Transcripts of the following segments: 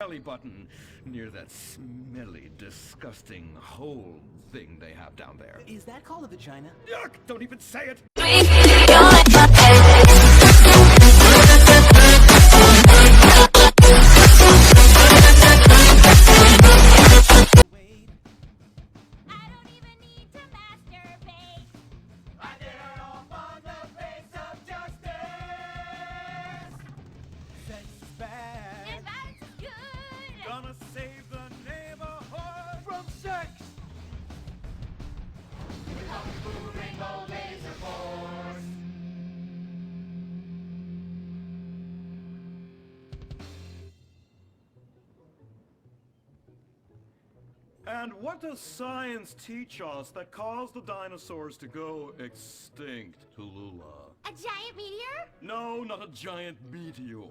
belly button near that smelly, disgusting hole thing they have down there. Is that called a vagina? Yuck! Don't even say it! Gonna save the neighborhood from sex! With Kung Fu Rainbow Laser Force! And what does science teach us that caused the dinosaurs to go extinct, Tallulah? A giant meteor? No, not a giant meteor.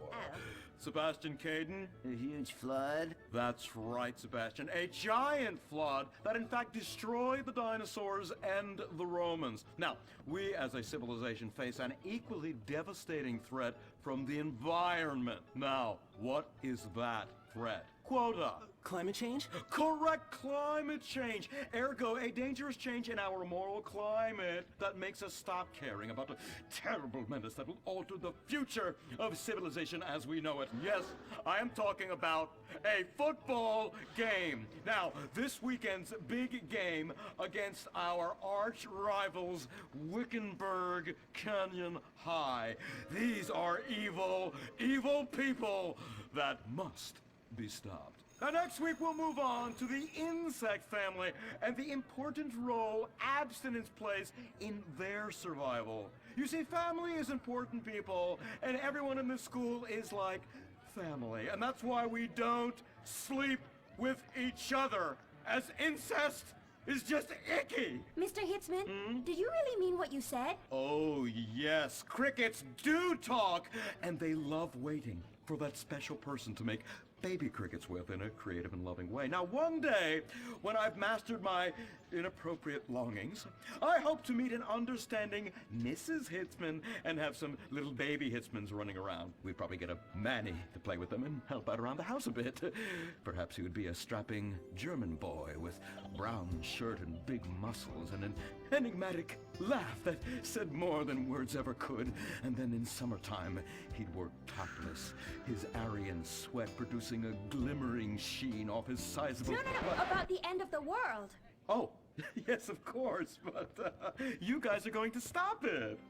Sebastian Caden? A huge flood? That's right, Sebastian. A giant flood that in fact destroyed the dinosaurs and the Romans. Now, we as a civilization face an equally devastating threat from the environment. Now, what is that threat? Quota. Climate change? Correct, climate change. Ergo, a dangerous change in our moral climate that makes us stop caring about the terrible menace that will alter the future of civilization as we know it. Yes, I am talking about a football game. Now, this weekend's big game against our arch rivals, Wickenburg Canyon High. These are evil, evil people that must be stopped. Now, next week we'll move on to the insect family and the important role abstinence plays in their survival. You see, family is important, people, and everyone in this school is like family. And that's why we don't sleep with each other, as incest is just icky. Mr. Hitzman, did you really mean what you said? Oh, yes. Crickets do talk, and they love waiting for that special person to make baby crickets with in a creative and loving way. Now, one day, when I've mastered my inappropriate longings, I hope to meet an understanding Mrs. Hitzman and have some little baby Hitzmans running around. We'd probably get a Manny to play with them and help out around the house a bit. Perhaps he would be a strapping German boy with brown shirt and big muscles and an enigmatic laugh that said more than words ever could. And then in summertime, he'd work topless, his Aryan sweat producing a glimmering sheen off his sizable... No, about the end of the world. Oh, yes, of course, but you guys are going to stop it.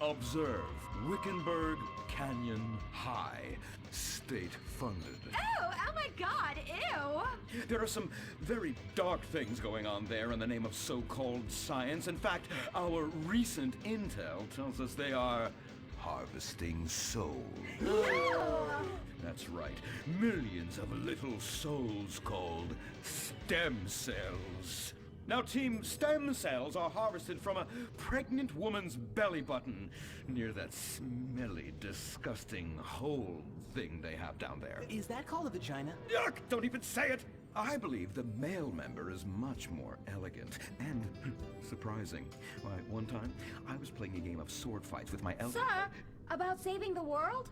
Observe Wickenburg Canyon High, state-funded. Oh my God, ew! There are some very dark things going on there in the name of so-called science. In fact, our recent intel tells us they are harvesting souls. That's right. Millions of little souls called stem cells. Now, Team Stem Cells are harvested from a pregnant woman's belly button near that smelly, disgusting hole thing they have down there. Is that called a vagina? Yuck! Don't even say it! I believe the male member is much more elegant and surprising. Why, one time, I was playing a game of sword fights with my elder... Sir, about saving the world?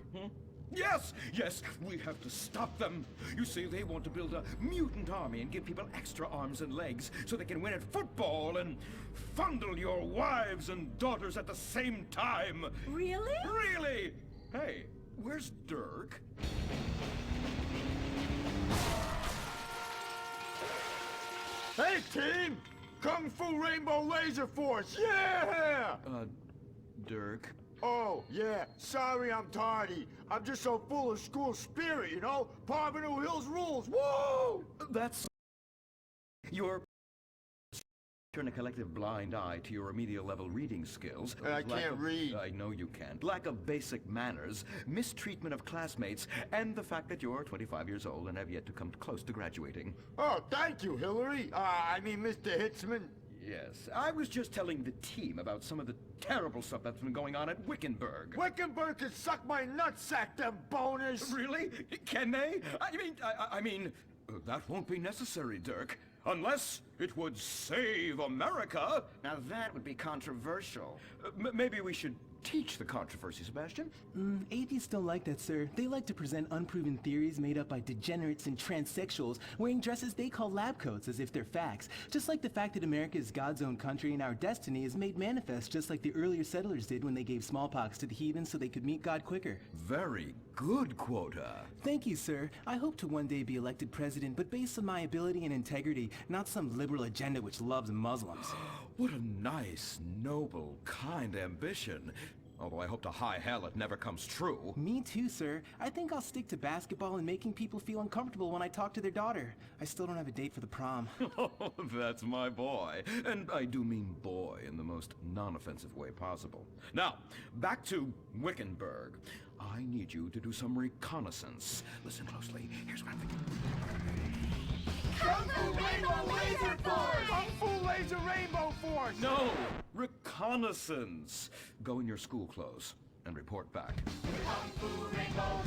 Yes, yes, we have to stop them. You see, they want to build a mutant army and give people extra arms and legs so they can win at football and fondle your wives and daughters at the same time. Really? Really? Hey, where's Dirk? Hey, team! Kung Fu Rainbow Laser Force, yeah! Dirk? Oh, yeah, sorry I'm tardy. I'm just so full of school spirit, you know? Parvenu Hills rules, woo! That's... You're... Turn a collective blind eye to your remedial level reading skills. I can't read. I know you can't. Lack of basic manners, mistreatment of classmates, and the fact that you're 25 years old and have yet to come close to graduating. Oh, thank you, Hillary. I mean, Mr. Hitzman. Yes. I was just telling the team about some of the terrible stuff that's been going on at Wickenburg. Wickenburg can suck my nutsack, them boners! Really? Can they? I mean, that won't be necessary, Dirk. Unless it would save America. Now that would be controversial. Maybe we should teach the controversy, Sebastian. Atheists don't like that, sir. They like to present unproven theories made up by degenerates and transsexuals wearing dresses they call lab coats as if they're facts. Just like the fact that America is God's own country and our destiny is made manifest just like the earlier settlers did when they gave smallpox to the heathens so they could meet God quicker. Very good, Quota. Thank you, sir. I hope to one day be elected president, but based on my ability and integrity, not some liberal agenda which loves Muslims. What a nice, noble, kind ambition. Although I hope to high hell it never comes true. Me too, sir. I think I'll stick to basketball and making people feel uncomfortable when I talk to their daughter. I still don't have a date for the prom. Oh, that's my boy. And I do mean boy in the most non-offensive way possible. Now, back to Wickenburg. I need you to do some reconnaissance. Listen closely. Here's what I'm thinking. Kung Fu Rainbow Laser Force! Kung Fu Laser Rainbow Force! No! Reconnaissance! Go in your school clothes and report back. Oh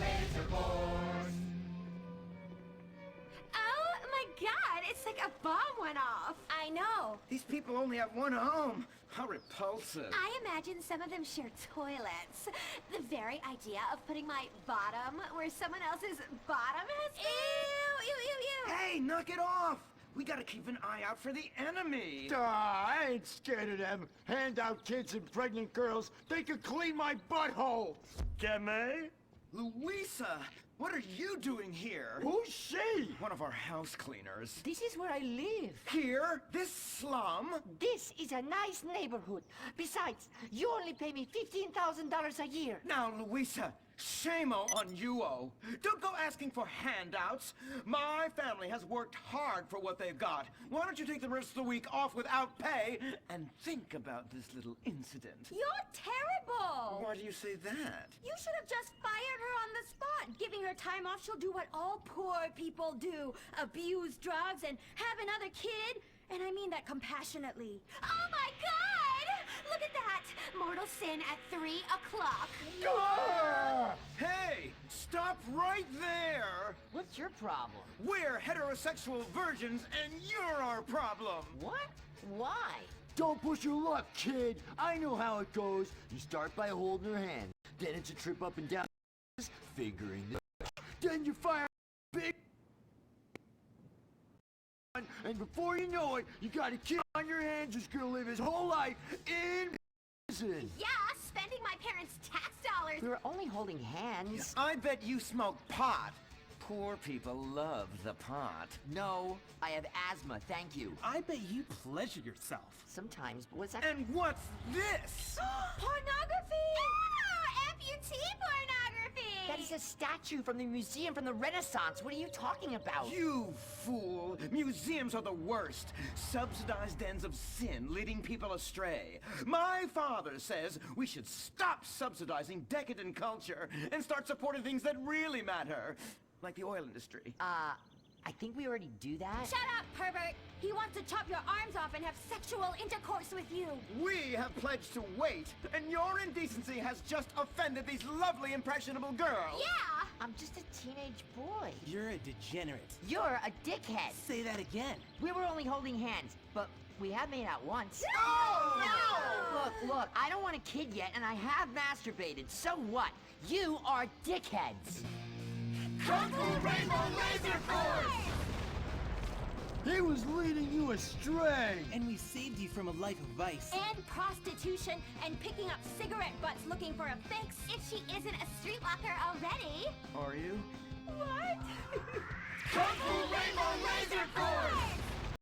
my god, it's like a bomb went off. I know. These people only have one home. How repulsive. I imagine some of them share toilets. The very idea of putting my bottom where someone else's bottom has been. Ew, ew, ew, ew. Hey, knock it off! We gotta keep an eye out for the enemy. I ain't scared of them. Handout kids and pregnant girls, they could clean my butthole! Can they? Louisa, what are you doing here? Who's she? One of our house cleaners. This is where I live. Here? This slum? This is a nice neighborhood. Besides, you only pay me $15,000 a year. Now, Louisa, shame-o on you-o. Don't go asking for handouts. My family has worked hard for what they've got. Why don't you take the rest of the week off without pay and think about this little incident? You're terrible. Why do you say that? You should have just fired her on the spot. Giving her time off, she'll do what all poor people do. Abuse drugs and have another kid. And I mean that compassionately. Oh my god! Look at that! Mortal sin at 3 o'clock. Hey, stop right there! What's your problem? We're heterosexual virgins and you're our problem! What? Why? Don't push your luck, kid. I know how it goes. You start by holding her hand. Then it's a trip up and down, figuring the then you fire big and before you know it, you got a kid on your hands who's gonna live his whole life in prison. Yeah, spending my parents' tax dollars. We were only holding hands. I bet you smoke pot. Poor people love the pot. No, I have asthma, thank you. I bet you pleasure yourself. Sometimes, but what's that? And what's this? Pornography! Oh, amputee pornography! That is a statue from the museum from the Renaissance. What are you talking about? You fool! Museums are the worst. Subsidized dens of sin leading people astray. My father says we should stop subsidizing decadent culture and start supporting things that really matter. Like the oil industry. I think we already do that. Shut up, pervert! He wants to chop your arms off and have sexual intercourse with you. We have pledged to wait, and your indecency has just offended these lovely, impressionable girls. Yeah! I'm just a teenage boy. You're a degenerate. You're a dickhead. Say that again. We were only holding hands, but we have made out once. No! Look, I don't want a kid yet, and I have masturbated. So what? You are dickheads. Kung Fu Rainbow Laser Force! He was leading you astray! And we saved you from a life of vice. And prostitution and picking up cigarette butts looking for a fix if she isn't a streetwalker already. Are you? What? Kung Fu Rainbow Laser Force!